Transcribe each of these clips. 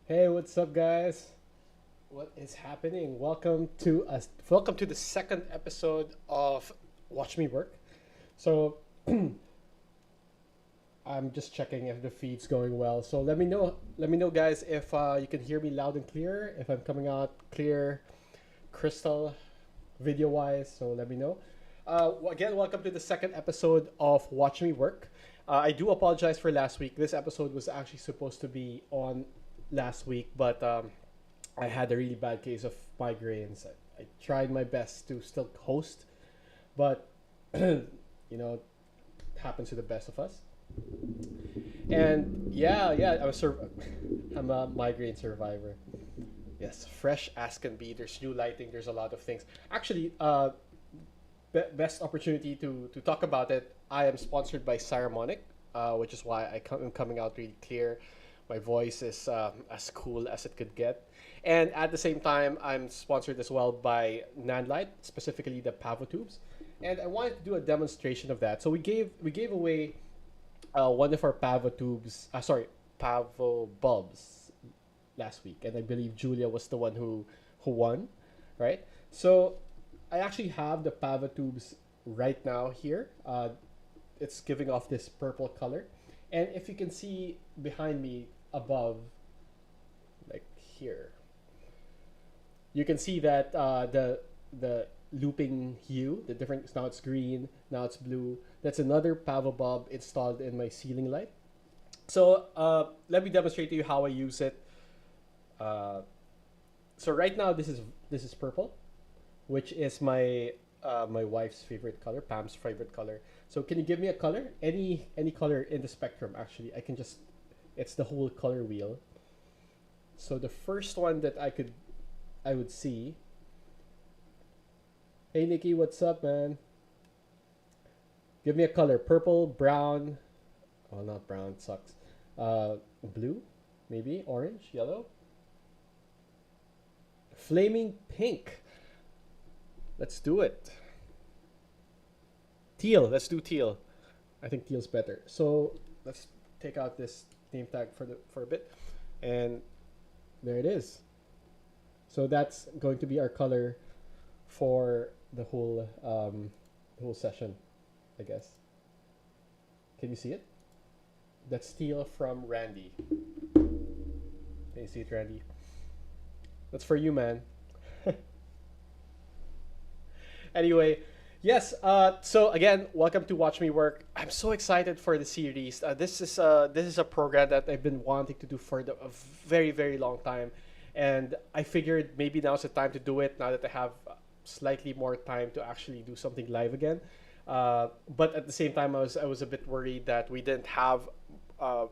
Hey, what's up, guys? What is happening? Welcome to the second episode of Watch Me Work. So I'm just checking if the feed's going well. So let me know. Let me know, guys, if you can hear me loud and clear. If I'm coming out clear, crystal, video wise. So let me know. Again, welcome to the second episode of Watch Me Work. I do apologize for last week. This episode was actually supposed to be on last week, but I had a really bad case of migraines. I tried my best to still host, but you know, it happens to the best of us. And yeah, I'm a migraine survivor. Yes, fresh as can be. There's new lighting. There's a lot of things. Actually, best opportunity to talk about it. I am sponsored by Saramonic, which is why am coming out really clear. My voice is as cool as it could get. And at the same time, I'm sponsored as well by Nanlite, specifically the Pavo tubes. And I wanted to do a demonstration of that. So we gave away one of our Pavo tubes, Pavo bulbs last week, and I believe Julia was the one who won, right? So I actually have the Pava tubes right now here. It's giving off this purple color, and if you can see behind me above, like here, you can see that the looping hue, the different, now it's green, now it's blue. That's another Pava bulb installed in my ceiling light. So let me demonstrate to you how I use it. Uh, so right now this is purple, which is my wife's favorite color, Pam's favorite color. So can you give me a color? Any color in the spectrum, actually. I can just, it's the whole color wheel. So the first one that I would see. Hey Nikki, what's up, man? Give me a color. Purple, brown. Oh, not brown, it sucks. Blue, maybe orange, yellow. Flaming pink. Let's do it. Teal. Let's do teal. I think teal's better. So let's take out this name tag for a bit, and there it is. So that's going to be our color for the whole session, I guess. Can you see it? That's teal from Randy. Can you see it, Randy? That's for you, man. Anyway, yes. So again, welcome to Watch Me Work. I'm so excited for the series. This is a program that I've been wanting to do for a very very long time, and I figured maybe now's the time to do it. Now that I have slightly more time to actually do something live again. But at the same time, I was a bit worried that we didn't have.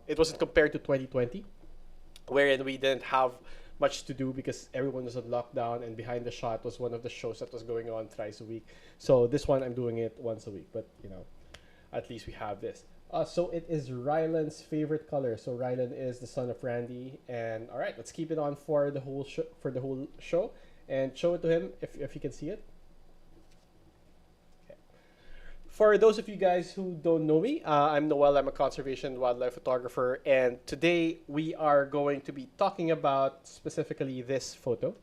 It wasn't compared to 2020, wherein we didn't have much to do because everyone was on lockdown, and Behind the Shot was one of the shows that was going on thrice a week. So this one I'm doing it once a week, but at least we have this. So it is Rylan's favorite color. So Rylan is the son of Randy, and all right, let's keep it on for the whole show, and show it to him if you can see it. For those of you guys who don't know me, I'm Noel. I'm a conservation wildlife photographer, and today we are going to be talking about specifically this photo.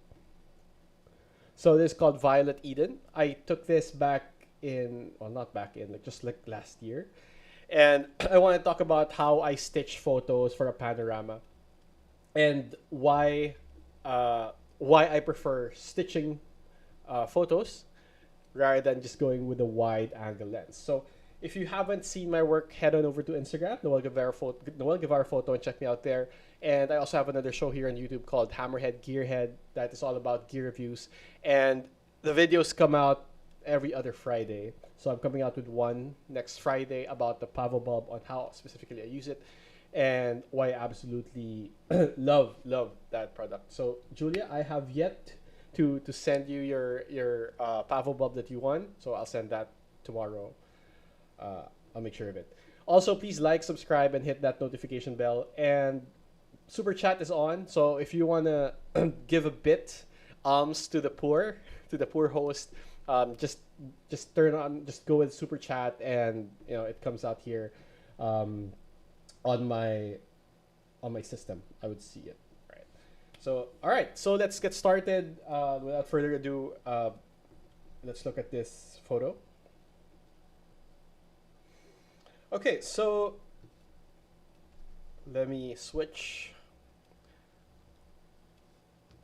So this is called Violet Eden. I took this back in, well, not back in, like just like last year, and I want to talk about how I stitch photos for a panorama, and why I prefer stitching photos rather than just going with a wide angle lens. So if you haven't seen my work, head on over to Instagram, Noel Guevara Photo, and check me out there. And I also have another show here on YouTube called Hammerhead Gearhead that is all about gear reviews. And the videos come out every other Friday. So I'm coming out with one next Friday about the Pavo bulb, on how specifically I use it and why I absolutely love that product. So Julia, I have yet to send you your Pavo bulb that you won. So I'll send that tomorrow. I'll make sure of it. Also, please like, subscribe, and hit that notification bell. And super chat is on. So if you wanna give a bit alms to the poor host, just turn on, just go with super chat, and it comes out here, um, on my system. I would see it. Right. So, all right. So let's get started. Without further ado, let's look at this photo. Okay, so let me switch.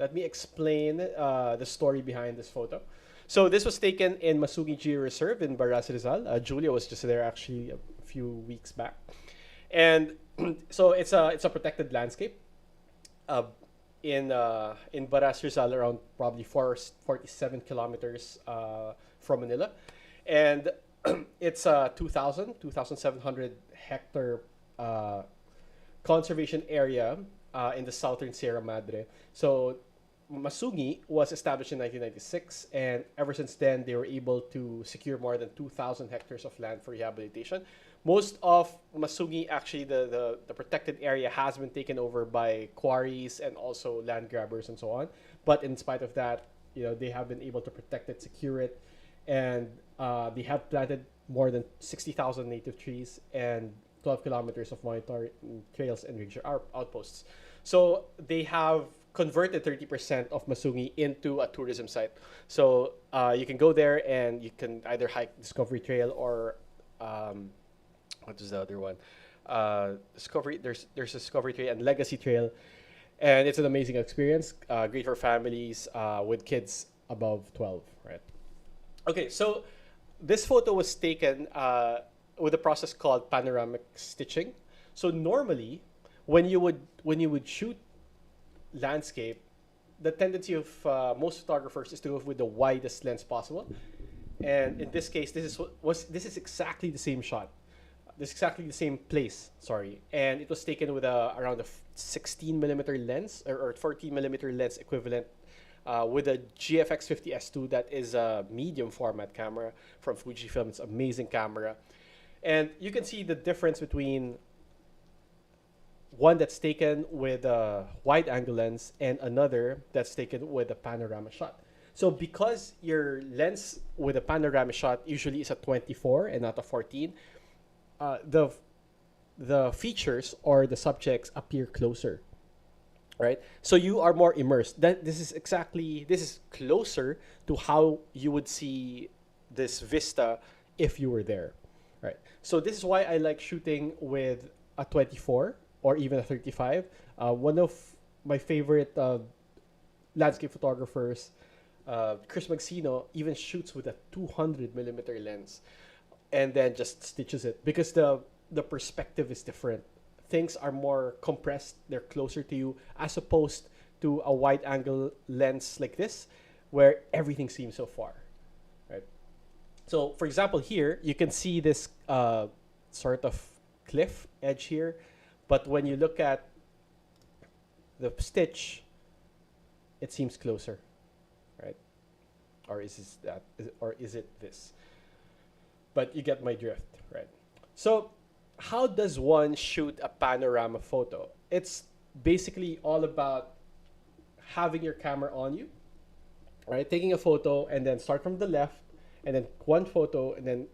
Let me explain the story behind this photo. So this was taken in Masungi Georeserve in Baras Rizal. Julia was just there actually a few weeks back, and so it's a protected landscape in Baras Rizal, around probably 47 kilometers from Manila, and it's a 2,700 hectare conservation area in the southern Sierra Madre. So Masungi was established in 1996, and ever since then, they were able to secure more than 2,000 hectares of land for rehabilitation. Most of Masungi, actually, the protected area has been taken over by quarries and also land grabbers and so on. But in spite of that, they have been able to protect it, secure it, and they have planted more than 60,000 native trees and 12 kilometers of monitoring trails and ranger outposts. So they have converted 30% of Masungi into a tourism site. So you can go there and you can either hike Discovery Trail or what is the other one? Discovery. There's Discovery Trail and Legacy Trail, and it's an amazing experience. Great for families with kids above 12, right? Okay, so this photo was taken with a process called panoramic stitching. So normally, when you would shoot landscape, the tendency of most photographers is to go with the widest lens possible. And in this case, this is exactly the same shot. This is exactly the same place, sorry. And it was taken with around a 16 millimeter lens or 14 millimeter lens equivalent with a GFX50SII that is a medium format camera from Fujifilm. It's an amazing camera. And you can see the difference between one that's taken with a wide angle lens and another that's taken with a panorama shot. So because your lens with a panorama shot usually is a 24 and not a 14, the features or the subjects appear closer, right? So you are more immersed. This is closer to how you would see this vista if you were there, right? So this is why I like shooting with a 24 or even a 35. One of my favorite landscape photographers, Chris Magsino, even shoots with a 200 millimeter lens and then just stitches it because the perspective is different. Things are more compressed, they're closer to you, as opposed to a wide angle lens like this, where everything seems so far, right? So, for example, here, you can see this sort of cliff edge here, but when you look at the stitch, it seems closer, right? Or is it this? But you get my drift, right? So how does one shoot a panorama photo? It's basically all about having your camera on you, right? Taking a photo and then start from the left and then one photo and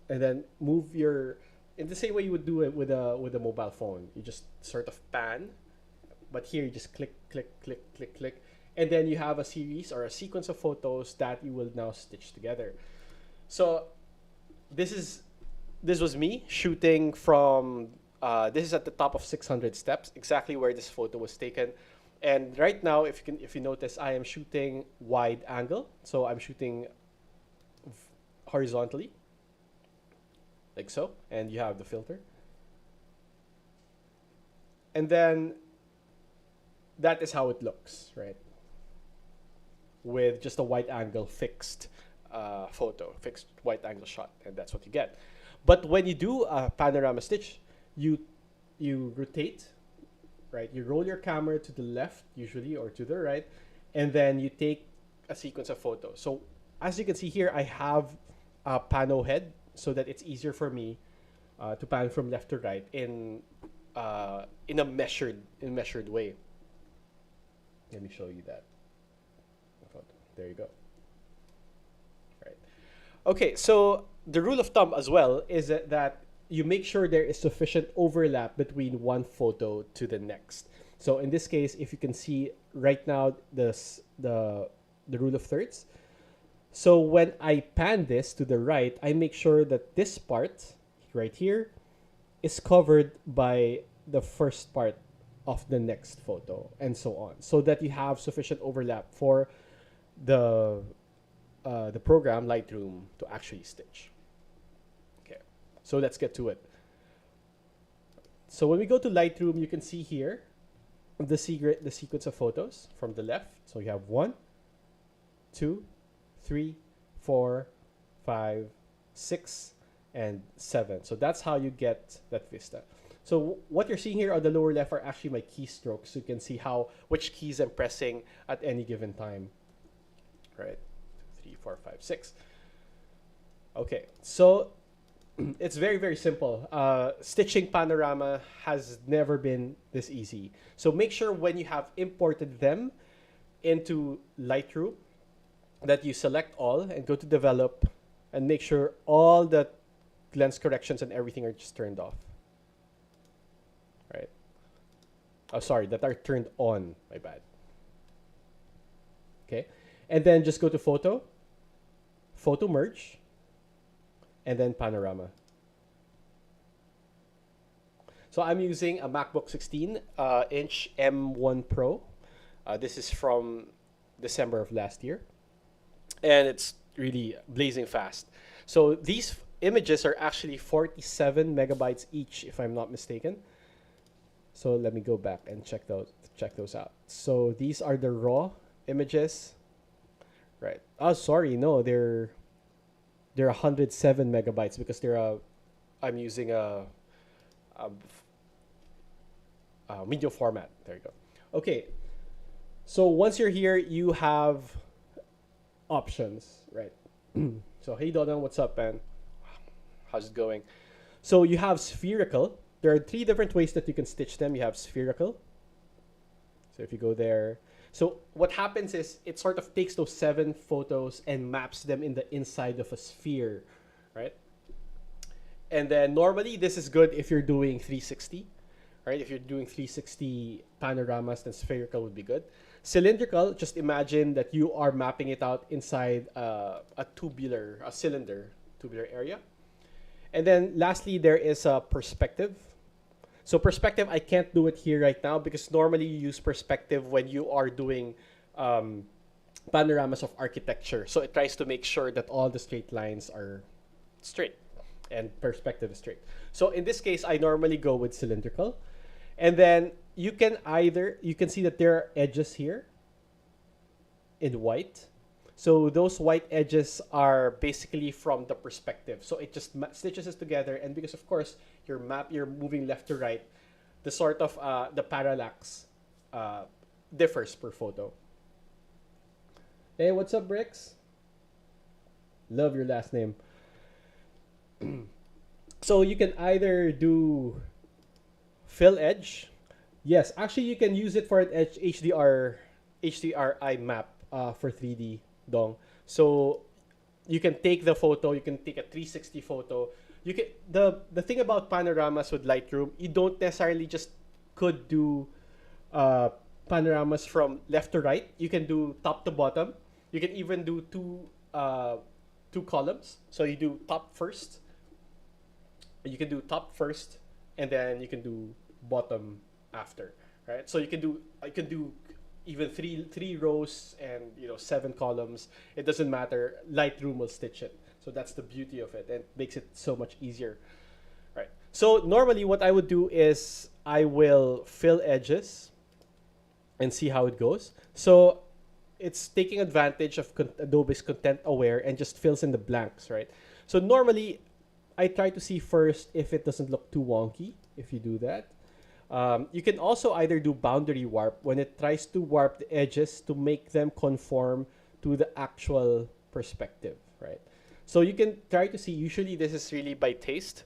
then move your, in the same way you would do it with a mobile phone. You just sort of pan, but here you just click, click, click, click, click, and then you have a series or a sequence of photos that you will now stitch together. So this was me shooting from this is at the top of 600 steps, exactly where this photo was taken. And right now, if you notice, I am shooting wide angle, so I'm shooting horizontally, like so, and you have the filter. And then that is how it looks, right? With just a wide angle fixed photo, fixed wide angle shot, and that's what you get. But when you do a panorama stitch, you rotate, right? You roll your camera to the left usually or to the right, and then you take a sequence of photos. So as you can see here, I have a pano head so that it's easier for me to pan from left to right in a measured way. Let me show you that. There you go. Right. Okay, so the rule of thumb as well is that you make sure there is sufficient overlap between one photo to the next. So in this case, if you can see right now, the rule of thirds. So when I pan this to the right, I make sure that this part right here is covered by the first part of the next photo, and so on, so that you have sufficient overlap for the program Lightroom to actually stitch. Okay, so let's get to it. So when we go to Lightroom, you can see here the sequence of photos from the left. So you have 1, 2, 3, 4, 5, 6, and 7. So that's how you get that vista. So what you're seeing here on the lower left are actually my keystrokes. So you can see which keys I'm pressing at any given time. Right? 2, 3, 4, 5, 6. Okay, so it's very, very simple. Stitching Panorama has never been this easy. So make sure when you have imported them into Lightroom that you select all and go to develop and make sure all the lens corrections and everything are just turned off. Right? Oh, sorry, that are turned on. My bad. Okay. And then just go to photo, photo merge, and then panorama. So I'm using a MacBook 16-inch M1 Pro. This is from December of last year. And it's really blazing fast. So these images are actually 47 megabytes each, if I'm not mistaken. So let me go back and check those out. So these are the raw images. Right. Oh, sorry. No, they're 107 megabytes because I'm using a medium format. There you go. Okay. So once you're here, you have options, right? So hey Donna, what's up, man? How's it going? So you have spherical. There are 3 different ways that you can stitch them. You have spherical. So if you go there, so what happens is it sort of takes those 7 photos and maps them in the inside of a sphere, right? And then normally this is good if you're doing 360, right? If you're doing 360 panoramas, then spherical would be good. Cylindrical, just imagine that you are mapping it out inside a cylinder area. And then lastly, there is a perspective. So perspective, I can't do it here right now because normally you use perspective when you are doing panoramas of architecture. So it tries to make sure that all the straight lines are straight and perspective is straight. So in this case, I normally go with cylindrical. And then you can see that there are edges here in white. So those white edges are basically from the perspective. So it just stitches it together, and because of course you're moving left to right, the sort of the parallax differs per photo. Hey, what's up, Bricks? Love your last name. So you can either do fill edge. Yes, actually you can use it for an HDRI map for 3D. Dong. So you can take the photo, you can take a 360 photo. You can the thing about panoramas with Lightroom, you don't necessarily just could do panoramas from left to right. You can do top to bottom. You can even do two columns. So you do top first. You can do top first, and then you can do bottom after, right? So you can do even three rows and 7 columns. It doesn't matter. Lightroom will stitch it. So that's the beauty of it, and it makes it so much easier, right? So normally what I would do is I will fill edges and see how it goes. So it's taking advantage of Adobe's content aware and just fills in the blanks, right? So normally I try to see first if it doesn't look too wonky if you do that. You can also either do boundary warp when it tries to warp the edges to make them conform to the actual perspective, right? So you can try to see, usually this is really by taste.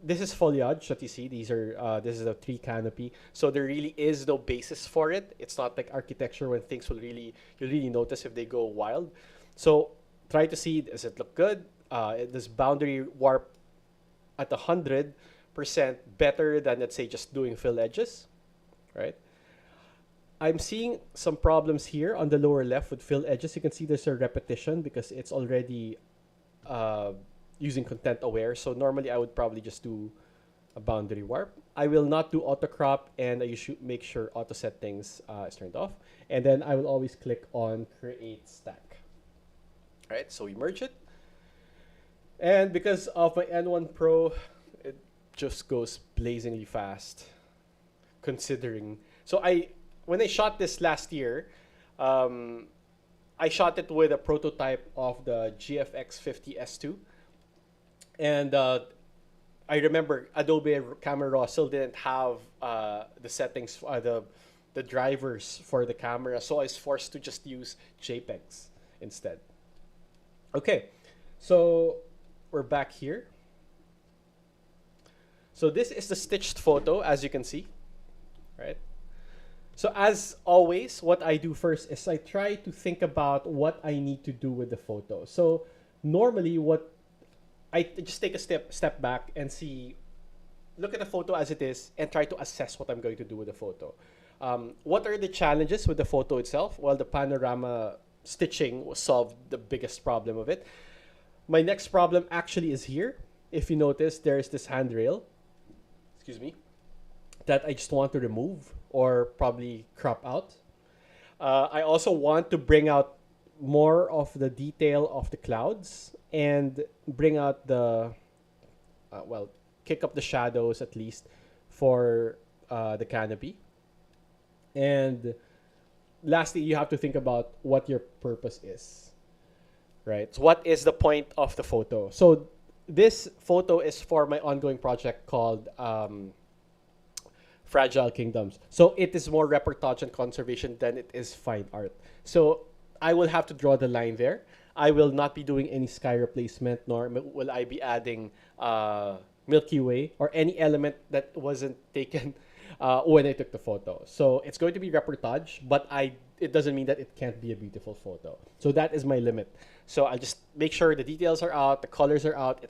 This is foliage that you see. These are this is a tree canopy. So there really is no basis for it. It's not like architecture when things you'll really notice if they go wild. So try to see, does it look good? Does boundary warp at 100% better than, let's say, just doing fill edges? right? I'm seeing some problems here on the lower left with fill edges. You can see there's a repetition because it's already uh, using content aware. So normally I would probably just do a boundary warp. I will not do auto crop, and you should make sure auto settings is turned off. And then I will always click on create stack. All right, so we merge it. And because of my N1 Pro, it just goes blazingly fast. Considering, so when I shot this last year, I shot it with a prototype of the GFX50SII, and I remember Adobe Camera Raw still didn't have the settings, the drivers for the camera, so I was forced to just use JPEGs instead. Okay, so we're back here. So this is the stitched photo, as you can see, right? So as always, what I do first is I try to think about what I need to do with the photo. So normally what I just take a step back and look at the photo as it is and try to assess what I'm going to do with the photo. What are the challenges with the photo itself? Well, the panorama stitching solved the biggest problem of it. My next problem actually is here. If you notice, there's this handrail, excuse me, that I just want to remove or probably crop out. I also want to bring out more of the detail of the clouds and bring out the, well, kick up the shadows at least for the canopy. And lastly, you have to think about what your purpose is, right? So what is the point of the photo? So this photo is for my ongoing project called Fragile Kingdoms. So it is more reportage and conservation than it is fine art. So I will have to draw the line there. I will not be doing any sky replacement, nor will I be adding Milky Way or any element that wasn't taken when I took the photo. So it's going to be reportage, but it doesn't mean that it can't be a beautiful photo. So that is my limit. So I'll just make sure the details are out, the colors are out,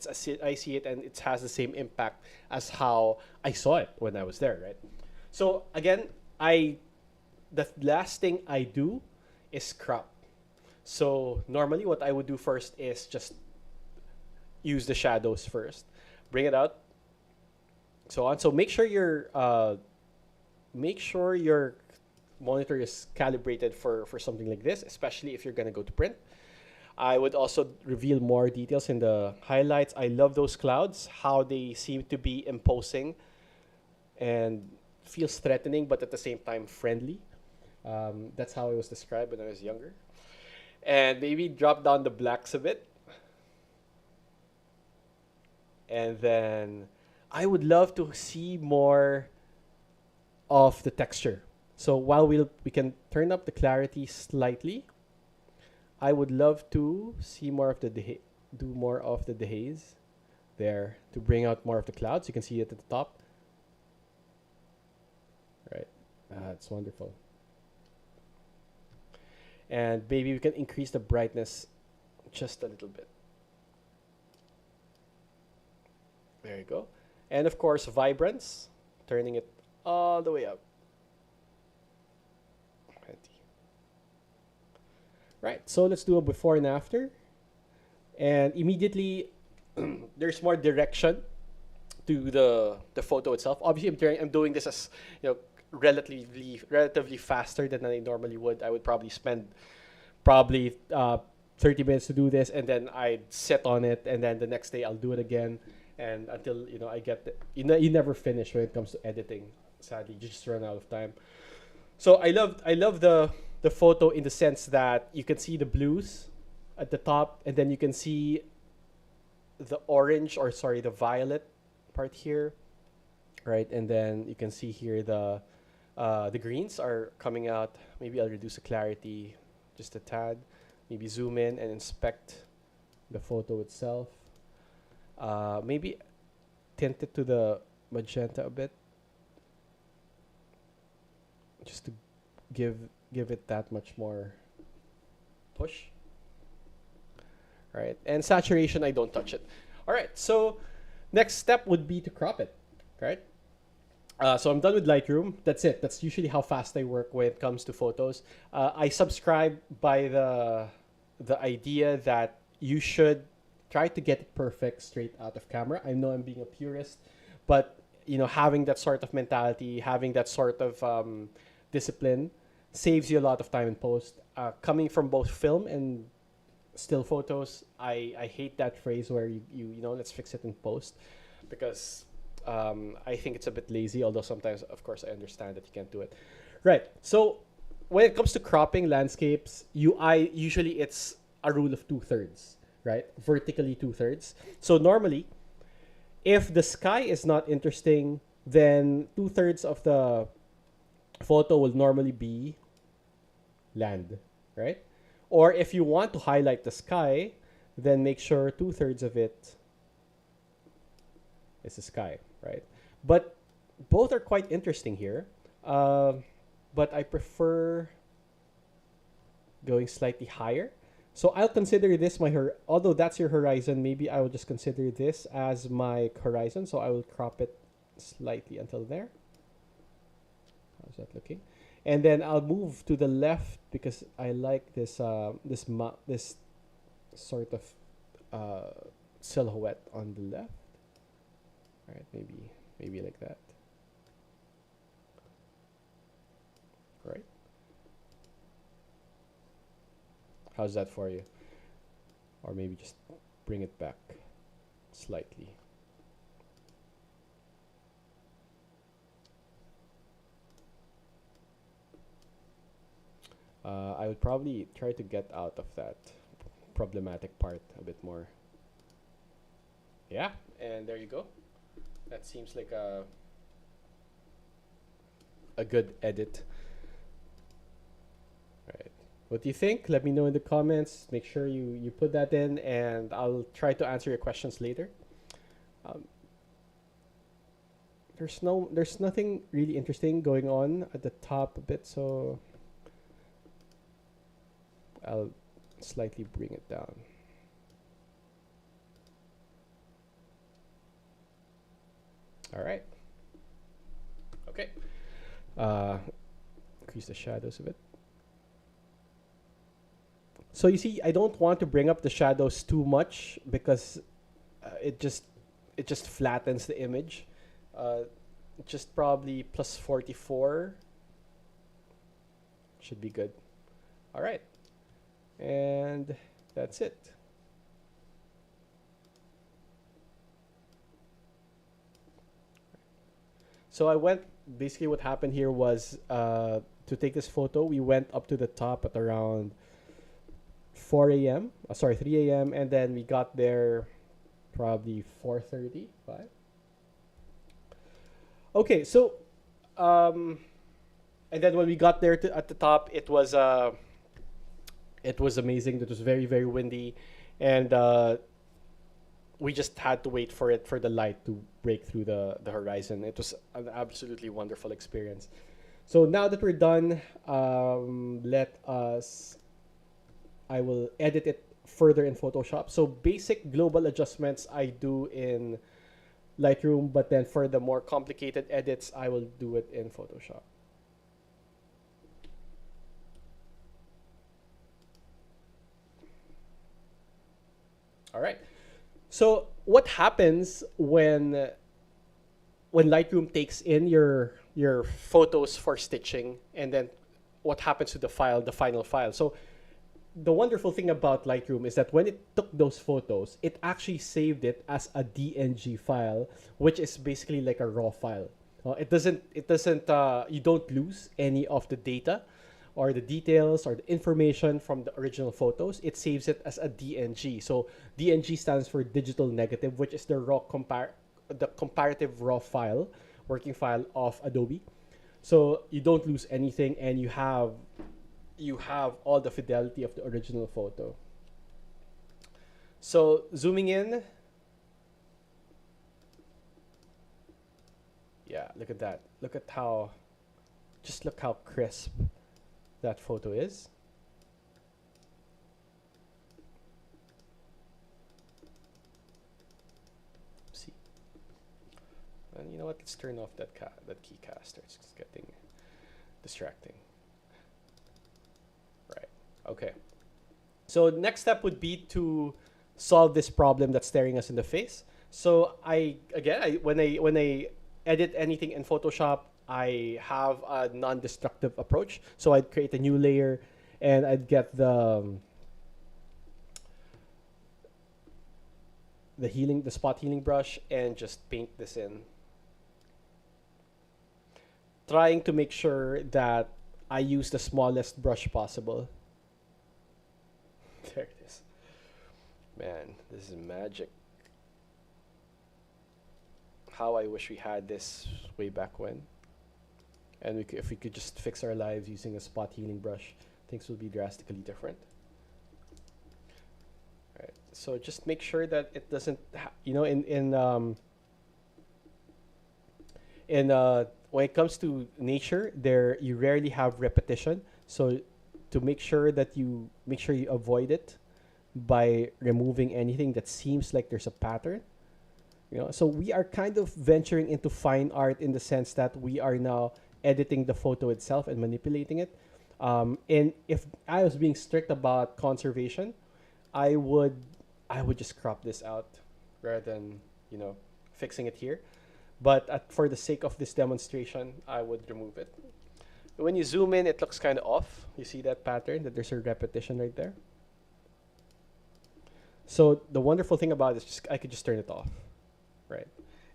I see it, and it has the same impact as how I saw it when I was there, right? So again, the last thing I do is crop. So normally what I would do first is just use the shadows first, bring it out, so on. So make sure your monitor is calibrated for something like this, especially if you're gonna go to print. I would also reveal more details in the highlights. I love those clouds, how they seem to be imposing and feels threatening, but at the same time friendly. That's how it was described when I was younger. And maybe drop down the blacks a bit. And then I would love to see more of the texture. So while we can turn up the clarity slightly, I would love to see more of the dehaze there to bring out more of the clouds. You can see it at the top. Right, it's wonderful. And maybe we can increase the brightness just a little bit. There you go. And of course, vibrance, turning it all the way up. Right, so let's do a before and after. And immediately, there's more direction to the photo itself. Obviously, I'm doing this as, relatively faster than I normally would. I would probably spend 30 minutes to do this, and then I'd sit on it, and then the next day I'll do it again, and until I get you never finish when it comes to editing. Sadly, you just run out of time. So I love the photo in the sense that you can see the blues at the top, and then you can see the the violet part here, right? And then you can see here the greens are coming out. Maybe I'll reduce the clarity just a tad. Maybe zoom in and inspect the photo itself. Maybe tint it to the magenta a bit, just to give it that much more push. All right, and saturation, I don't touch it. All right, so next step would be to crop it, right? So I'm done with Lightroom. That's it. That's usually how fast I work when it comes to photos. I subscribe by the idea that you should try to get it perfect straight out of camera. I know I'm being a purist, but having that sort of mentality, having that sort of discipline, saves you a lot of time in post. Coming from both film and still photos, I hate that phrase where you let's fix it in post, because I think it's a bit lazy, although sometimes, of course, I understand that you can't do it. Right. So when it comes to cropping landscapes, usually it's a rule of 2/3, right? Vertically 2/3. So normally, if the sky is not interesting, then 2/3 of the photo will normally be land, right? Or if you want to highlight the sky, then make sure 2/3 of it is the sky, right? But both are quite interesting here. But I prefer going slightly higher. So I'll consider this although that's your horizon, maybe I will just consider this as my horizon. So I will crop it slightly until there. How's that looking? And then I'll move to the left because I like this this sort of silhouette on the left. All right, maybe like that. Right? How's that for you? Or maybe just bring it back slightly. I would probably try to get out of that problematic part a bit more. Yeah, and there you go. That seems like a good edit. Right. What do you think? Let me know in the comments. Make sure you put that in, and I'll try to answer your questions later. There's nothing really interesting going on at the top a bit, so I'll slightly bring it down. All right. Okay. Increase the shadows a bit. So you see, I don't want to bring up the shadows too much because it just flattens the image. Just probably plus 44 should be good. All right. And that's it. So basically what happened here was to take this photo, we went up to the top at around 3 a.m. And then we got there probably 4:30, 5. Okay, so and then when we got there at the top, it was amazing. It was very, very windy, and we just had to wait for the light to break through the horizon. It was an absolutely wonderful experience. So now that we're done, I will edit it further in Photoshop. So basic global adjustments I do in Lightroom, but then for the more complicated edits, I will do it in Photoshop. All right. So what happens when Lightroom takes in your photos for stitching, and then what happens to the final file? So the wonderful thing about Lightroom is that when it took those photos, it actually saved it as a DNG file, which is basically like a raw file. You don't lose any of the data or the details or the information from the original photos. It saves it as a DNG. So DNG stands for digital negative, which is the comparative raw file, working file of Adobe. So you don't lose anything, and you have all the fidelity of the original photo. So zooming in, yeah, look at that. Look how crisp that photo is. See, And you know what? Let's turn off that keycaster. It's just getting distracting. Right. Okay. So the next step would be to solve this problem that's staring us in the face. So when I edit anything in Photoshop, I have a non-destructive approach. So I'd create a new layer, and I'd get the spot healing brush, and just paint this in, trying to make sure that I use the smallest brush possible. There it is. Man, this is magic. How I wish we had this way back when. And if we could just fix our lives using a spot healing brush, things would be drastically different. Right. So just make sure that it doesn't, when it comes to nature, you rarely have repetition. So to make sure you avoid it by removing anything that seems like there's a pattern. So we are kind of venturing into fine art in the sense that we are now editing the photo itself and manipulating it. And if I was being strict about conservation, I would just crop this out rather than fixing it here. But for the sake of this demonstration, I would remove it. When you zoom in, it looks kind of off. You see that pattern, that there's a repetition right there. So the wonderful thing about it is I could just turn it off, right?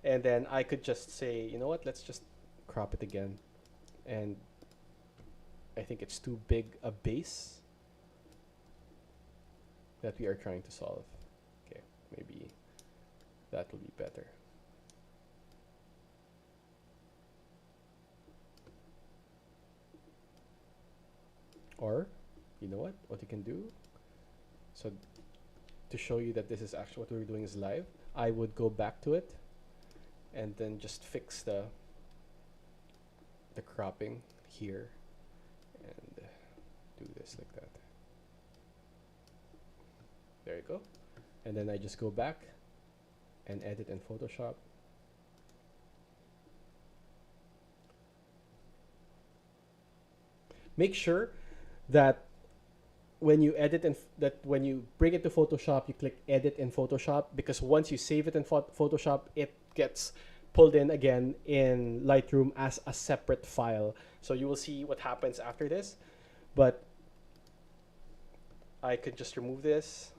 And then I could just say, you know what, let's just crop it again. And I think it's too big a base that we are trying to solve. Okay, maybe that will be better. Or, you know what you can do? So to show you that this is actually what we're doing is live, I would go back to it and then just fix the cropping here and do this like that. There you go. And then I just go back and edit in Photoshop. Make sure that when you edit when you bring it to Photoshop, you click edit in Photoshop, because once you save it in Photoshop, it gets pulled in again in Lightroom as a separate file. So you will see what happens after this, but I could just remove this.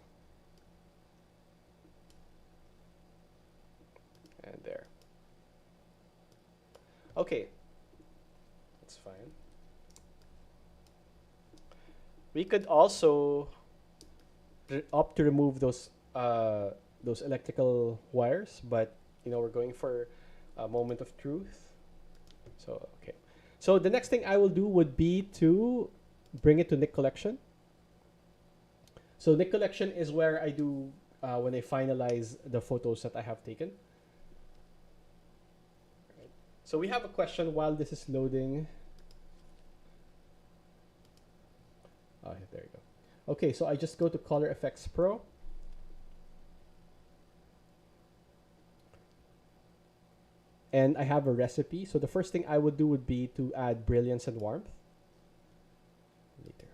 And there. Okay, that's fine. We could also opt to remove those electrical wires, but we're going for a moment of truth. So okay. So the next thing I will do would be to bring it to Nik Collection. So Nik Collection is where I do when I finalize the photos that I have taken. Right. So we have a question while this is loading. Oh, there you go. Okay, so I just go to Color Effects Pro. And I have a recipe. So the first thing I would do would be to add brilliance and warmth. Later.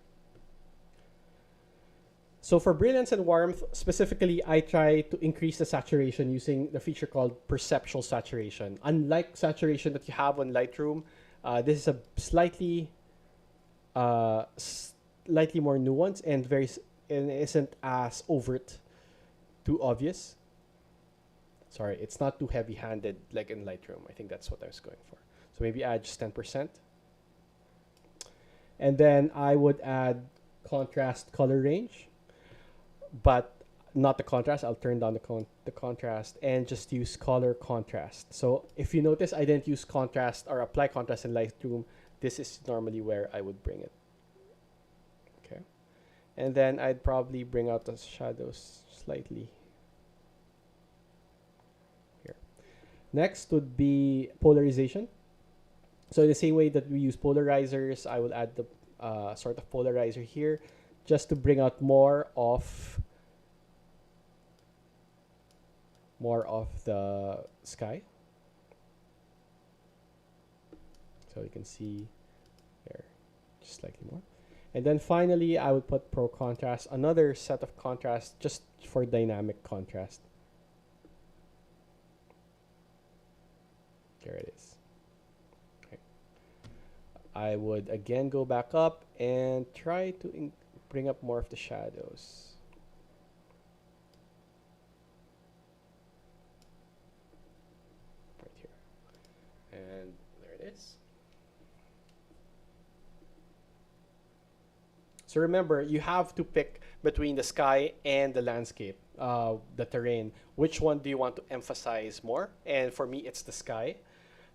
So for brilliance and warmth, specifically, I try to increase the saturation using the feature called perceptual saturation. Unlike saturation that you have on Lightroom, this is a slightly more nuanced and isn't as overt, too obvious. Sorry, it's not too heavy-handed like in Lightroom. I think that's what I was going for. So maybe add just 10%. And then I would add contrast color range, but not the contrast. I'll turn down the contrast and just use color contrast. So if you notice, I didn't use contrast or apply contrast in Lightroom. This is normally where I would bring it. Okay. And then I'd probably bring out the shadows slightly. Next would be polarization. So in the same way that we use polarizers, I will add the sort of polarizer here just to bring out more of the sky. So you can see there, just slightly more. And then finally, I would put Pro Contrast, another set of contrast just for dynamic contrast. There it is. Okay. I would again go back up and try to bring up more of the shadows. Right here. And there it is. So remember, you have to pick between the sky and the landscape, the terrain. Which one do you want to emphasize more? And for me, it's the sky.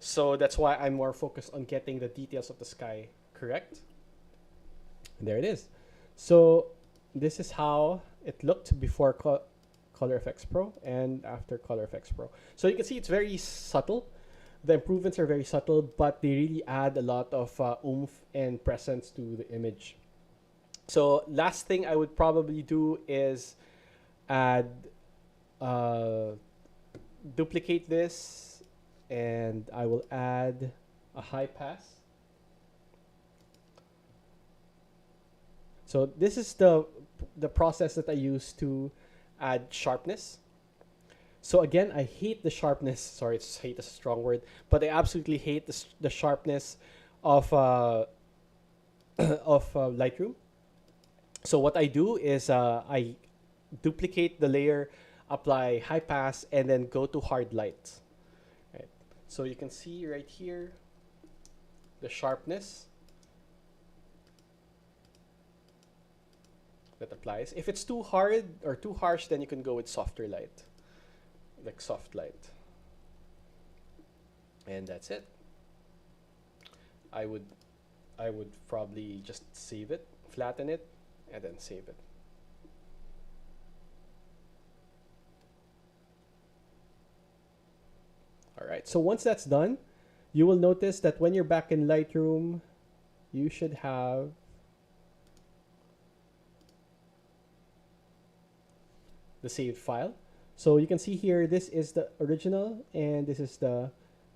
So that's why I'm more focused on getting the details of the sky correct. And there it is. So this is how it looked before Color Efex Pro and after Color Efex Pro. So you can see it's very subtle. The improvements are very subtle, but they really add a lot of oomph and presence to the image. So last thing I would probably do is add, duplicate this, and I will add a high pass. So this is the process that I use to add sharpness. So again, I hate the sharpness. Sorry, hate is a strong word, but I absolutely hate the sharpness of Lightroom. So what I do is I duplicate the layer, apply high pass, and then go to hard light. Right. So you can see right here the sharpness that applies. If it's too hard or too harsh, then you can go with softer light, like soft light. And that's it. I would probably just save it, flatten it, and then save it. All right, so once that's done, you will notice that when you're back in Lightroom, you should have the saved file. So you can see here, this is the original and this is the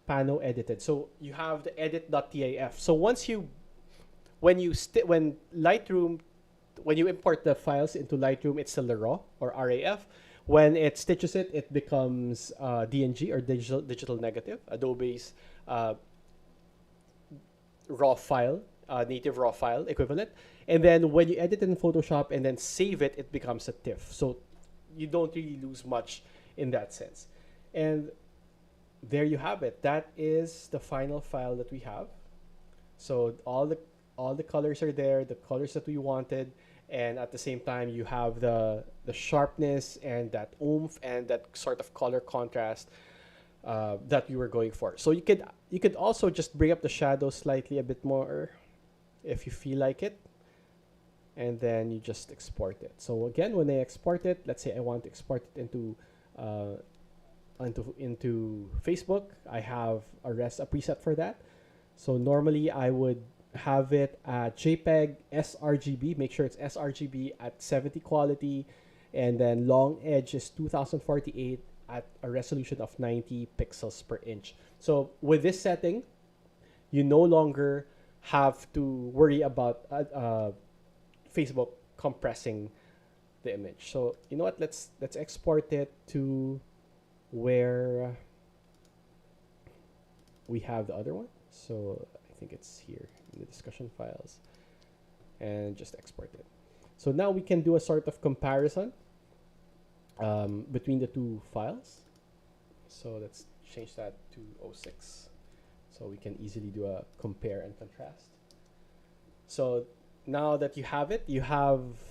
Pano edited. So you have the edit.tif. So once you, when Lightroom, when you import the files into Lightroom, it's still the RAW or RAF. When it stitches it, it becomes DNG or digital negative, Adobe's raw file, native raw file equivalent. And then when you edit it in Photoshop and then save it, it becomes a TIFF. So you don't really lose much in that sense. And there you have it. That is the final file that we have. So all the colors are there, the colors that we wanted, and at the same time you have the sharpness and that oomph and that sort of color contrast that you were going for. So you could also just bring up the shadow slightly a bit more if you feel like it, and then you just export it. So again, when I export it, let's say I want to export it into Facebook, I have a preset for that. So normally I would have it at JPEG sRGB. Make sure it's sRGB at 70 quality, and then long edge is 2048 at a resolution of 90 pixels per inch. So with this setting, you no longer have to worry about Facebook compressing the image. So you know what? Let's export it to where we have the other one. So I think it's here in the discussion files, and just export it. So now we can do a sort of comparison between the two files. So let's change that to 06. So we can easily do a compare and contrast. So now that you have it,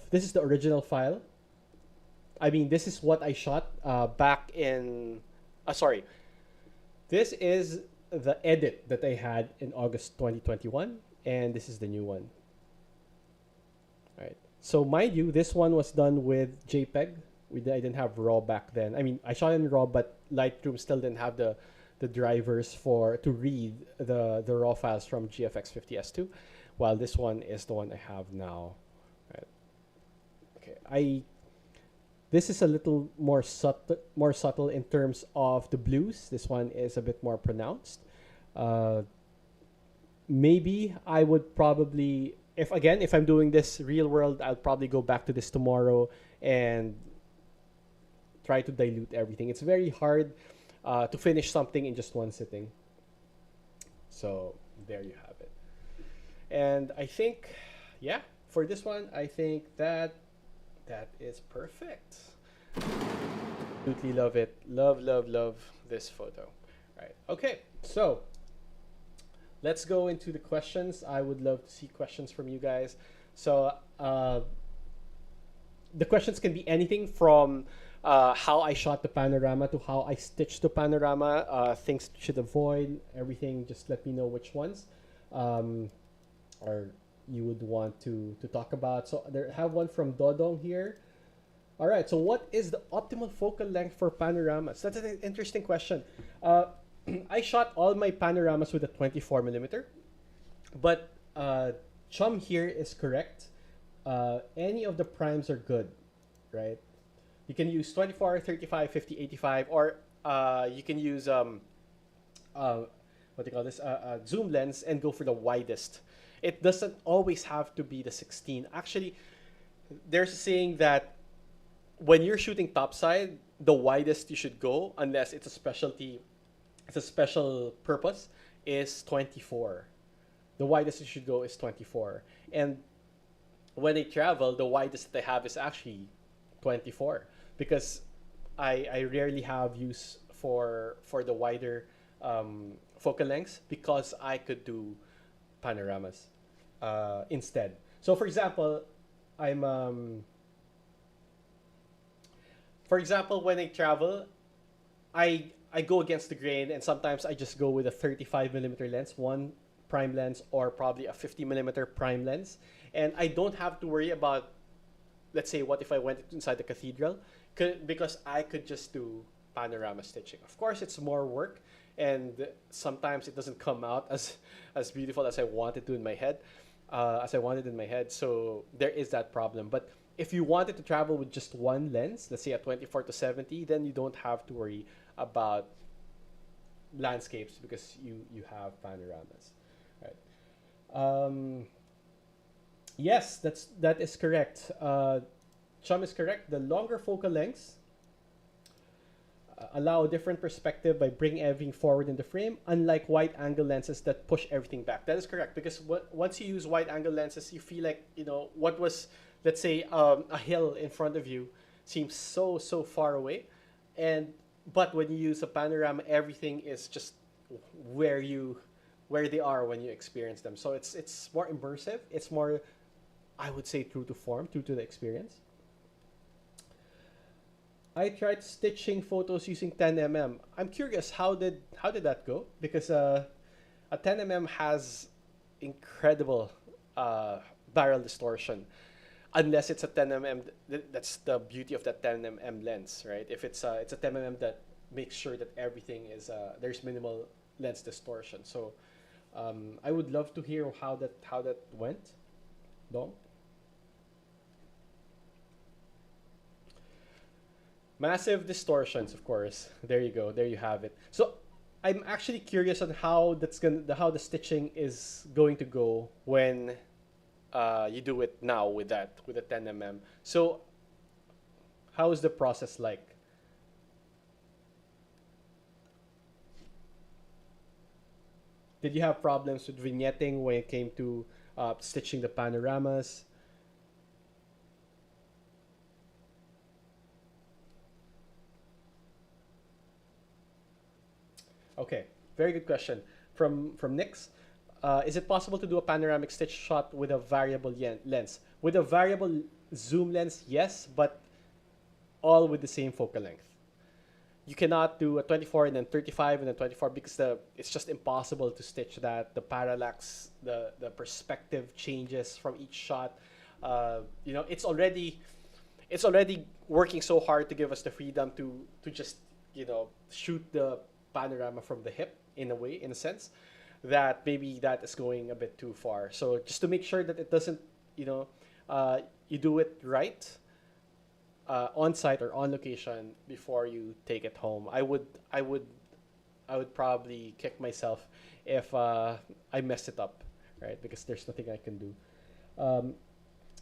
this is the original file. I mean, this is what I shot back in, sorry. This is the edit that I had in August 2021, and this is the new one. All right. So mind you, this one was done with JPEG. I didn't have RAW back then. I mean, I shot in RAW, but Lightroom still didn't have the drivers to read the RAW files from GFX50SII, while this one is the one I have now. Right. Okay. This is a little more subtle in terms of the blues. This one is a bit more pronounced. maybe I would probably, if I'm doing this real world, I'll probably go back to this tomorrow and try to dilute everything. It's very hard to finish something in just one sitting. So there you have it. And I think, yeah, for this one, I think that is perfect. Absolutely love it. Love, love, love this photo. Right. Okay. So let's go into the questions. I would love to see questions from you guys. So the questions can be anything from how I shot the panorama to how I stitched the panorama, things you should avoid, everything. Just let me know which ones or you would want to talk about. So there have one from Dodong here. All right. So what is the optimal focal length for panoramas? That's an interesting question. I shot all my panoramas with a 24 millimeter, but Chum here is correct. Any of the primes are good, right? You can use 24, 35, 50, 85, or you can use what do you call this? Zoom lens and go for the widest. It doesn't always have to be the 16. Actually, there's a saying that when you're shooting topside, the widest you should go, unless it's a specialty, it's a special purpose, is 24. The widest you should go is 24. And when I travel, the widest that I have is actually 24 because I rarely have use for the wider focal lengths because I could do panoramas instead. So for example, when I travel, I go against the grain and sometimes I just go with a 35 millimeter lens, one prime lens, or probably a 50 millimeter prime lens. And I don't have to worry about, let's say, what if I went inside the cathedral? Because I could just do panorama stitching. Of course, it's more work and sometimes it doesn't come out as beautiful as I wanted to in my head, So there is that problem. But if you wanted to travel with just one lens, let's say a 24 to 70, then you don't have to worry about landscapes because you have panoramas, right? Yes, that is correct. Chum is correct. The longer focal lengths allow a different perspective by bringing everything forward in the frame, unlike wide-angle lenses that push everything back. That is correct because once you use wide-angle lenses, you feel like what was, let's say, a hill in front of you seems so far away, but when you use a panorama, everything is just where they are when you experience them. So it's more immersive. It's more, I would say, true to form, true to the experience. I tried stitching photos using 10mm. I'm curious, how did that go? Because a 10mm has incredible barrel distortion. Unless it's a 10mm, that's the beauty of that 10mm lens, right? If it's a 10mm that makes sure that everything is there's minimal lens distortion. So I would love to hear how that went. Dong? Massive distortions, of course. There you go. There you have it. So I'm actually curious on how the stitching is going to go when you do it now with a 10mm. So how is the process like? Did you have problems with vignetting when it came to stitching the panoramas? Okay, very good question from Nix. Is it possible to do a panoramic stitch shot with a variable lens? With a variable zoom lens, yes, but all with the same focal length. You cannot do a 24 and then 35 and then 24 because it's just impossible to stitch that. The parallax, the perspective changes from each shot. It's already working so hard to give us the freedom to just shoot the panorama from the hip in a sense that maybe that is going a bit too far. So just to make sure that it doesn't, you do it right on site or on location before you take it home. I would I would probably kick myself if I messed it up, right? Because there's nothing I can do.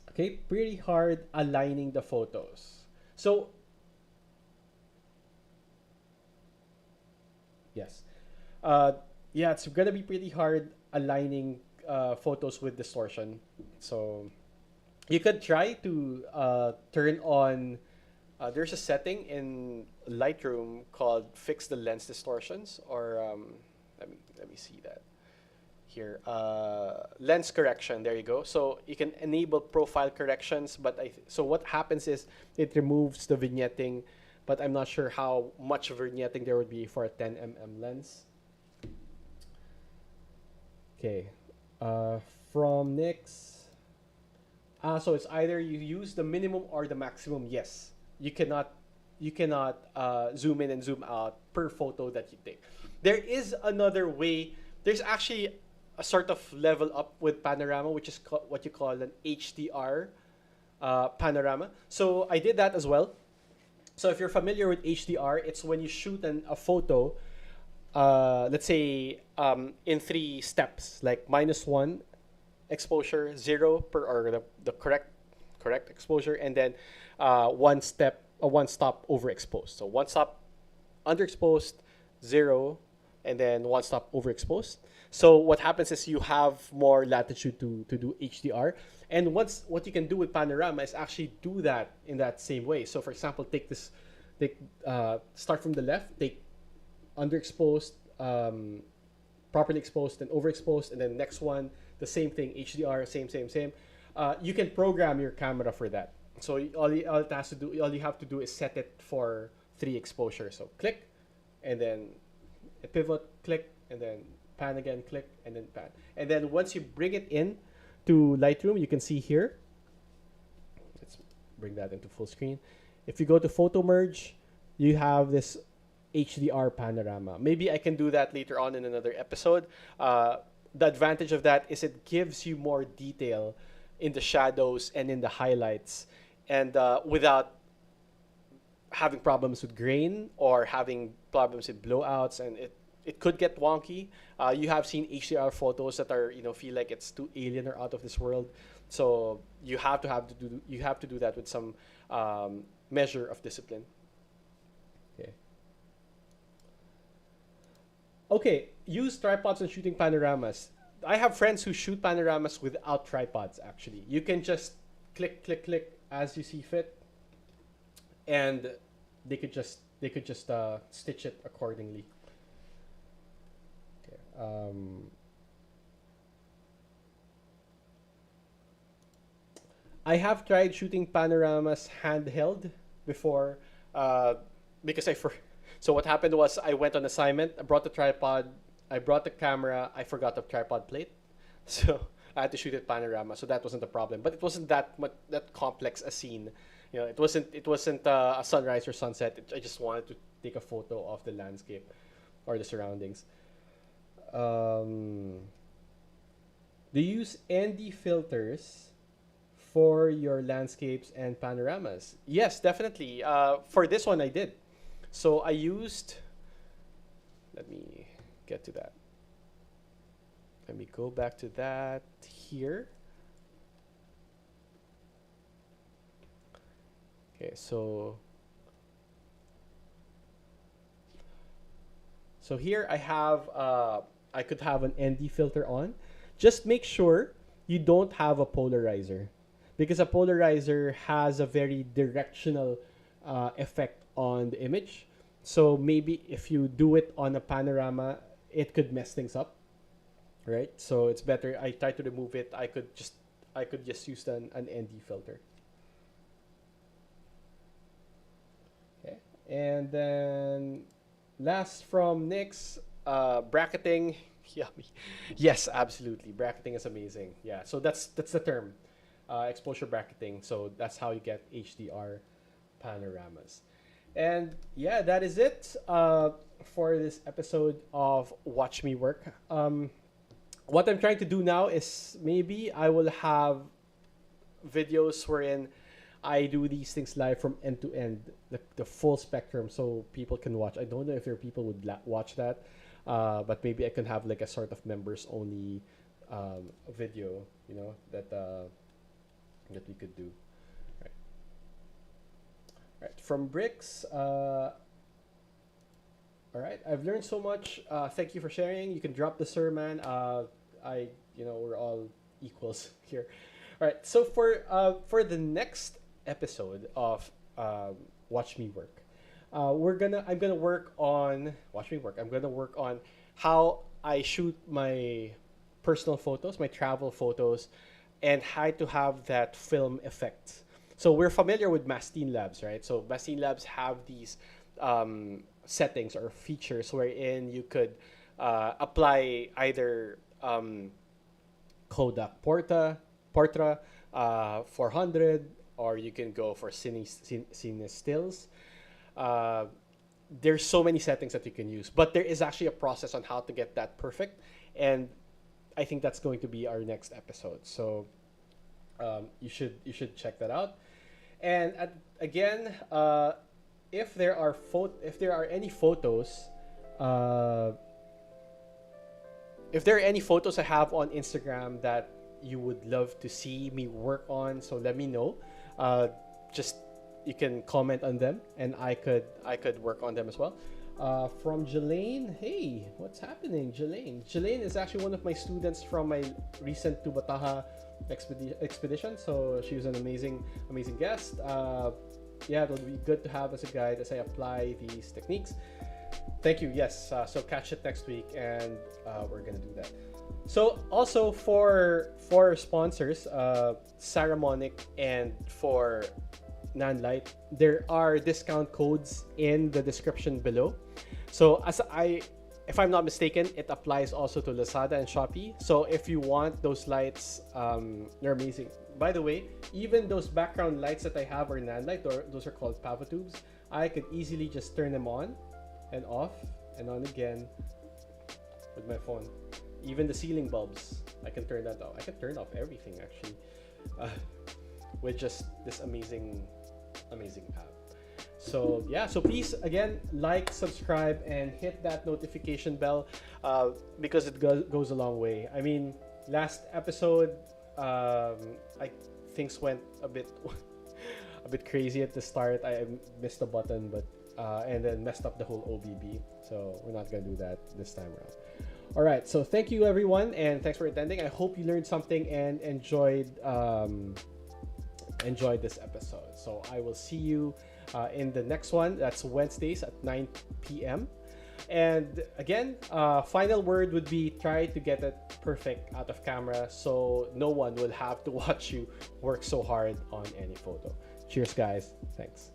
Okay, pretty hard aligning the photos. So yes, yeah, it's gonna be pretty hard aligning photos with distortion. So you could try to turn on. There's a setting in Lightroom called Fix the Lens Distortions, or let me see that here. Lens correction. There you go. So you can enable profile corrections, but so what happens is it removes the vignetting, but I'm not sure how much vignetting there would be for a 10 mm lens. Okay, from Nik's. So it's either you use the minimum or the maximum. Yes, you cannot zoom in and zoom out per photo that you take. There is another way. There's actually a sort of level up with panorama, which is what you call an HDR panorama. So I did that as well. So if you're familiar with HDR, it's when you shoot a photo, let's say in 3 steps, like -1 exposure, 0 per, or the correct exposure, and then one stop overexposed. So 1 stop underexposed, 0, and then 1 stop overexposed. So what happens is you have more latitude to do HDR. And what you can do with panorama is actually do that in that same way. So for example, start from the left, take underexposed, properly exposed, and overexposed, and then next one, the same thing, HDR, same. You can program your camera for that. So all you have to do is set it for 3 exposures. So click, and then a pivot, click, and then pan again, click, and then pan. And then once you bring it in to Lightroom, you can see here. Let's bring that into full screen. If you go to photo merge, you have this HDR panorama. Maybe I can do that later on in another episode. The advantage of that is it gives you more detail in the shadows and in the highlights, and without having problems with grain or having problems with blowouts, and it could get wonky. You have seen HDR photos that are, feel like it's too alien or out of this world. So you have to do that with some measure of discipline. Okay, use tripods when shooting panoramas. I have friends who shoot panoramas without tripods, actually. You can just click as you see fit, and they could just stitch it accordingly. Okay. I have tried shooting panoramas handheld before, because so what happened was I went on assignment, I brought the tripod, I brought the camera, I forgot the tripod plate. So I had to shoot it panorama, so that wasn't a problem. But it wasn't that complex a scene. It wasn't a sunrise or sunset. I just wanted to take a photo of the landscape or the surroundings. Do you use ND filters for your landscapes and panoramas? Yes, definitely. For this one, I did. So I used, let me get to that. Let me go back to that here. Okay, so here I have, I could have an ND filter on. Just make sure you don't have a polarizer, because a polarizer has a very directional effect on the image. So maybe if you do it on a panorama, it could mess things up, right? So it's better. I try to remove it. I could just use an ND filter. Okay, and then last from Nik's, bracketing. Yummy. Yes, absolutely. Bracketing is amazing. Yeah. So that's the term, exposure bracketing. So that's how you get HDR panoramas. And yeah, that is it for this episode of Watch Me Work. What I'm trying to do now is maybe I will have videos wherein I do these things live from end to end, the full spectrum, so people can watch. I don't know if your people would watch that, but maybe I can have like a sort of members only video, you know, that we could do. Right. Right. From Bricks. All right, I've learned so much. Thank you for sharing. You can drop the sir, man. We're all equals here. All right, so for the next episode of Watch Me Work, I'm gonna work on Watch Me Work. I'm gonna work on how I shoot my personal photos, my travel photos, and how to have that film effect. So we're familiar with Mastine Labs, right? So Mastine Labs have these settings or features wherein you could apply either Kodak Portra 400, or you can go for Cine Stills. There's so many settings that you can use, but there is actually a process on how to get that perfect, and I think that's going to be our next episode. So you should check that out. And again, if there are any photos, if there are any photos I have on Instagram that you would love to see me work on, so let me know. Just you can comment on them, and I could work on them as well. From Jelaine, hey, what's happening, Jelaine? Jelaine is actually one of my students from my recent Tubataha expedition. So she was an amazing guest. Yeah, it'll be good to have as a guide as I apply these techniques. Thank you. Yes. So catch it next week, and we're gonna do that. So also for sponsors, Saramonic and for Nanlite, there are discount codes in the description below. So if I'm not mistaken, it applies also to Lazada and Shopee. So if you want those lights, they're amazing. By the way, even those background lights that I have are Nanlite, or those are called Pavo tubes. I could easily just turn them on and off and on again with my phone. Even the ceiling bulbs, I can turn that off. I can turn off everything actually, with just this amazing app. So yeah, so please again like, subscribe, and hit that notification bell, because it goes a long way. I mean, last episode, things went a bit crazy at the start. I missed a button, but and then messed up the whole OBB. So we're not gonna do that this time around. All right, so thank you everyone, and thanks for attending. I hope you learned something and enjoyed this episode. So I will see you in the next one. That's Wednesdays at 9 p.m. And again, final word would be try to get it perfect out of camera, so no one will have to watch you work so hard on any photo. Cheers, guys. Thanks.